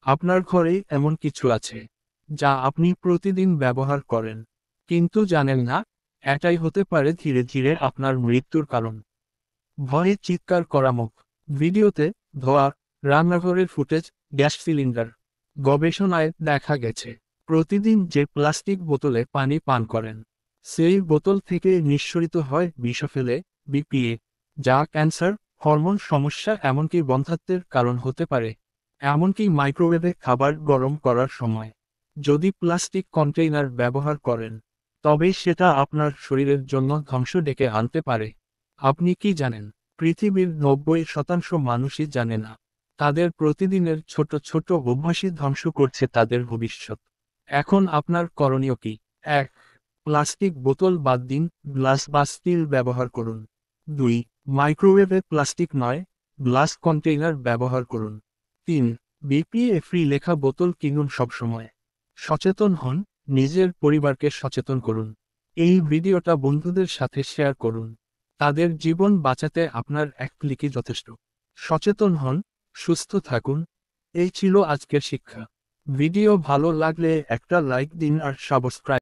আপনার ঘরেই এমন কিছু আছে যা আপনি প্রতিদিন ব্যবহার করেন কিন্তু জানেন না, এটাই হতে পারে ধীরে ধীরে আপনার মৃত্যুর কারণ। ভয়ে চিৎকার করা মুখ। ভিডিওতে ধোয়া, রান্নাঘরের ফুটেজ, গ্যাস সিলিন্ডার। গবেষণায় দেখা গেছে, প্রতিদিন যে প্লাস্টিক বোতলে পানি পান করেন, সেই বোতল থেকে নিঃসরিত হয় বিষফেলে বিপিএ, যা ক্যান্সার, হরমোন সমস্যা এমনকি বন্ধ্যাত্বের কারণ হতে পারে। এমনকি মাইক্রোওয়েভে খাবার গরম করার সময় যদি প্লাস্টিক কন্টেইনার ব্যবহার করেন, তবে সেটা আপনার শরীরের জন্য ধ্বংস ডেকে আনতে পারে। আপনি কি জানেন, পৃথিবীর 90% মানুষই জানে না তাদের প্রতিদিনের ছোট ছোট অভ্যাসই ধ্বংস করছে তাদের ভবিষ্যৎ। এখন আপনার করণীয় কি? 1. প্লাস্টিক বোতল বাদ দিন, গ্লাস বা স্টিল ব্যবহার করুন। 2. মাইক্রোওয়েভে প্লাস্টিক নয়, গ্লাস কন্টেইনার ব্যবহার করুন। 3. বিপিএ ফ্রি লেখা বোতল কিনুন সবসময়। সচেতন হন, নিজের পরিবারকে সচেতন করুন। এই ভিডিওটা বন্ধুদের সাথে শেয়ার করুন। তাদের জীবন বাঁচাতে আপনার এক ক্লিকই যথেষ্ট। সচেতন হন, সুস্থ থাকুন। এই ছিল আজকের শিক্ষা। ভিডিও ভালো লাগলে একটা লাইক দিন আর সাবস্ক্রাইব